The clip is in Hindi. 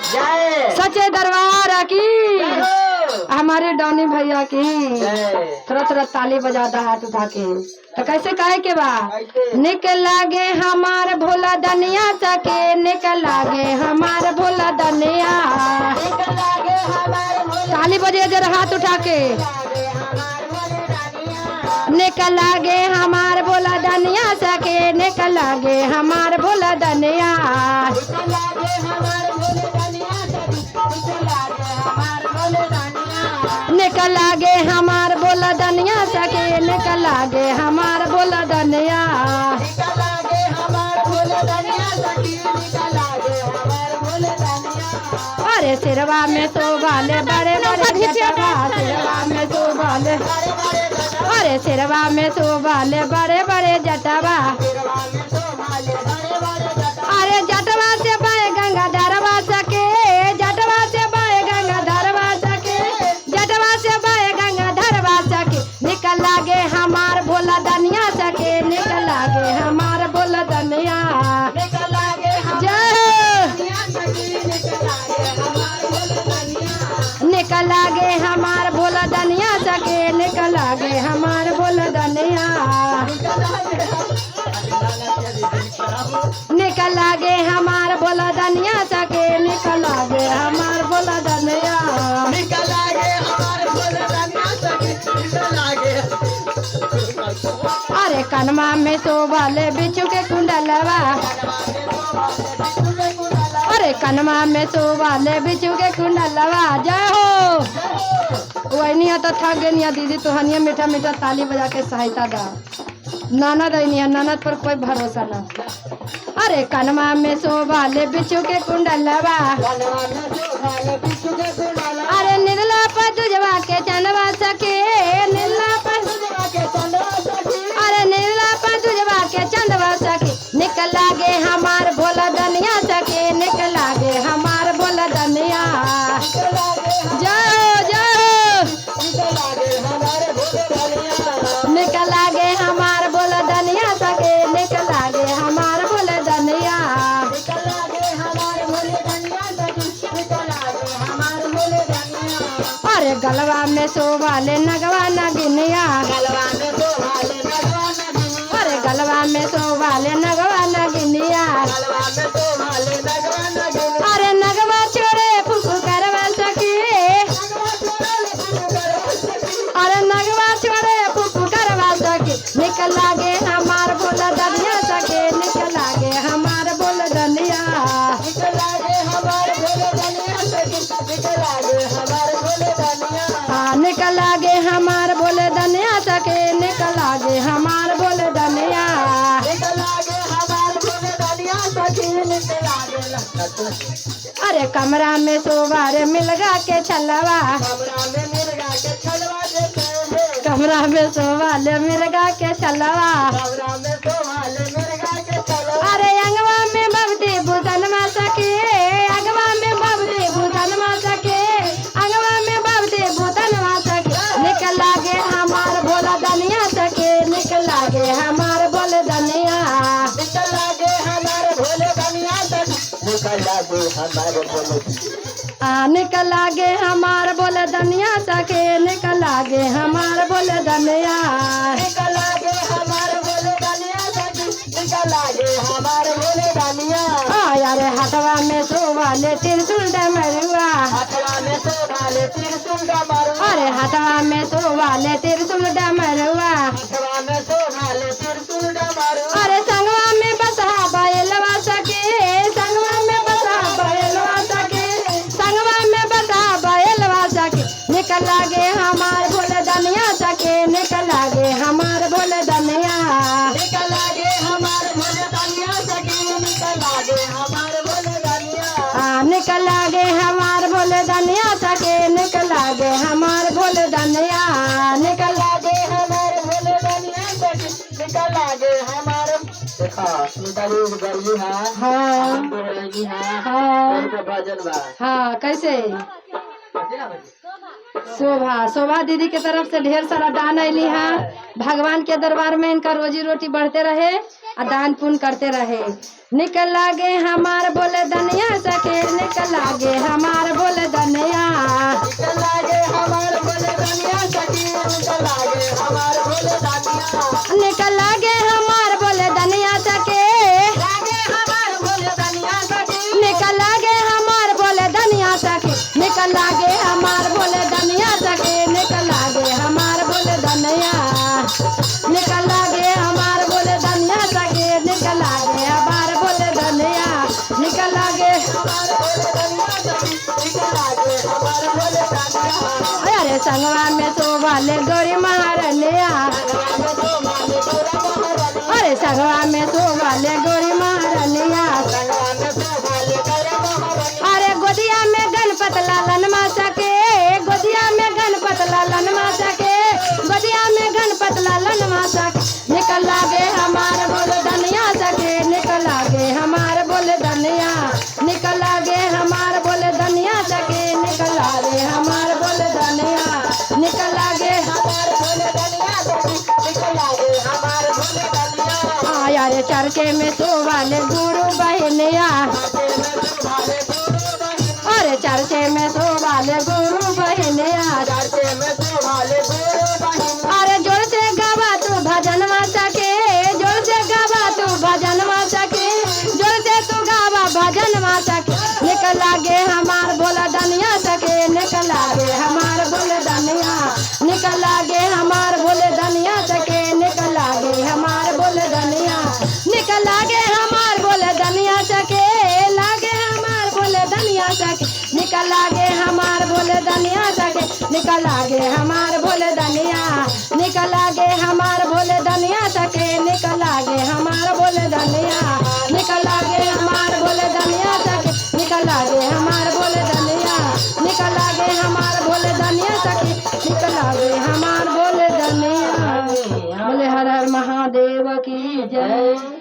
सच्चे दरबार की, हमारे डॉनी भैया की। थोड़ा थोड़ा ताली बजा दो हाथ उठा के। तो कैसे कहे के बा, निकल लागे हमार भोला दनिया सके, निकल लागे हमार भोला दनिया। ताली बजे जरा हाथ उठा के। निकल लागे हमार भोला दनिया सके, निकल लागे हमार भोला दनिया। निकल लागे हमार भोला दनिया सके, निकल लागे हमार भोला दनिया। अरे सिरवा में शोभाले बड़े बड़े जटवा, सिरवा में शोभाले, अरे सिरवा में शोभाले बड़े बड़े जटवा। अरे जटवा से बाए गंगा धरवा सके, जटवा से बाए गंगा धरवा सके, जटवा से बाए गंगा धरवा सके। निकल लागे हमार भोला दनिया सके, निकल लागे हमार भोला दनिया। निकल लागे हमार भोला दनिया सके, निकल लागे हमार भोला दनिया। निकल लागे हमार भोला दनिया सके, निकल लागे हमार भोला दनिया। अरे कनमा में शोभाले बिच्छू के कुंडलवा, अरे कनमा में शोभाले बिच्छू के कुंडलवा। जय हो। वही तो थक गई दीदी, तो हनिया मीठा मीठा ताली बजा के सहायता दा। ननद नहीं, ननद पर कोई भरोसा ना। अरे कनमा में शोभाले बिच्छू के कुंडलवा, अरे निर्ला पर तुझवा के चंदवा सके, निर्ला पर, अरे निर्ला पर तुझवा के चंदवा सके। निकल लागे हमार भोला दनिया सके, निकल लागे हमार भोला दनिया। जाओ जाओ। निकल लागे हमार भोला दनिया सके, निकल लागे हमार भोला दनिया। अरे गलवा में शोभाले नगवा नगिनिया, अरे गलवा में शोभाले नगवा नगिनिया। अरे नगवा छोड़े फुफू करवा सके, अरे नगवा छोड़े फुफू करवा सके। निकल लागे हमार भोला दनिया सके, निकल लागे हमार भोला दनिया। हाँ निकल लागे हमार भोले दनिया सके, निकल लागे हमार भोले दनिया। अरे कमरा में शोभारे मिलगा के छलवा, कमरा में शोभाले मिलगा के छलवा। अरे अंगवा में बबदी बुधनमा सके, अंगवा में बबदी बुधनमा सके, अंगवा में बबदी बुधनमा सके। निकल लागे हमार भोला दनिया सके, निकल लागे हमार भोले दनिया। निकल लागे हमार भोले दनिया सके, निकल लागे हमार भोले दनिया। निकल लागे हमार भोले दनिया सके, निकल लागे हमार भोले दनिया। यार हथवा में शोभाले त्रिशूल डमरुआ, हथवा में शोभाले त्रिशूल डमरुआ, अरे हथवा में शोभाले त्रिशूल डमरुआ, हथवा में शोभाले त्रिशूल डमरुआ। अरे संगवा में बसा बैलवा सके, संगवा में बसा बैलवा सके, संगवा में बसा बैलवा सके। निकल लागे हमार भोले दनिया सके, निकल लागे हमार भोले दनिया। निकल लागे हमार भोले दनिया सके, निकल लागे हमार भोले दनिया। निकल लागे हमार भोले दनिया सके, निकल लागे हमार भोले दनिया। निकल लागे हमार भोले दनिया सके, निकल लागे हमार। देखा गर्मी है। हाँ हाँ हाँ कैसे शोभा शोभा दीदी के तरफ से ढेर सारा दान अली है। भगवान के दरबार में इनका रोजी रोटी बढ़ते रहे और दान पुण्य करते रहे। निकल लागे हमार बोले दनिया सके, निकल लागे हमार बोले दनिया, निकल लागे हमार बोले दनिया सखी, निकल लागे हमार बोले दनिया, निकल लागे हमार बोले दनिया सके, लागे हमार बोले दनिया सखी, निकल लागे हमार बोले दनिया सके, निकल लागे हमार बोले दनिया सके, निकल लागे हमार बोले दनिया, निकल लागे हमार बोले दनिया सके, निकल लागे हमार बोले दनिया, निकल लागे हमार बोले दनिया सखी, निकल लागे हमार बोले दनिया। अरे संगवा में शोभाले गौरी महारनिया, अरे संगवा में शोभाले गौरी महारनिया, अरे गोदिया में गणपत लालन मा सके, गोदिया में गणपत लालन मा सके, गोदिया में गणपत लालन मा सके, निकल लागे हमार बोल दनिया सके, निकल लागे हमार बोल दनिया, निकल लागे हमार बोल दनिया सके, निकल लागे हमार बोल दनिया, निकल लागे हमार बोले दनिया सखी, निकल लागे हमार बोले दनिया। आया रे चरके में शोभाले गुरु बहनिया, अरे चर्चे में शोभाले गुरु बहनिया, अरे जोर से गावा तू भजन मा सके, जोर से गावा तू भजन मा सके, जोर से तू गावा भजन मा सके, निकल लागे हमार बोला दनिया सके, निकल लागे हमार बोले दनिया, निकल लागे हमार बोले दनिया सके, निकल लागे हमार बोले दनिया, निकल लागे हमार बोले दनिया सके, लागे हमार बोले दनिया सके, निकल लागे हमार बोले दनिया सके, निकल लागे हमार बोले दनिया, निकल लागे हमार बोले दनिया सके, निकल लागे हमार बोले दनिया, निकल लागे हमार बोले दनिया सके, निकल लागे हमार बोले दनिया, निकल लागे हमार बोले दनिया सके, निकल लागे हमार बोले दनिया। बोले हर हर महादेव की जय।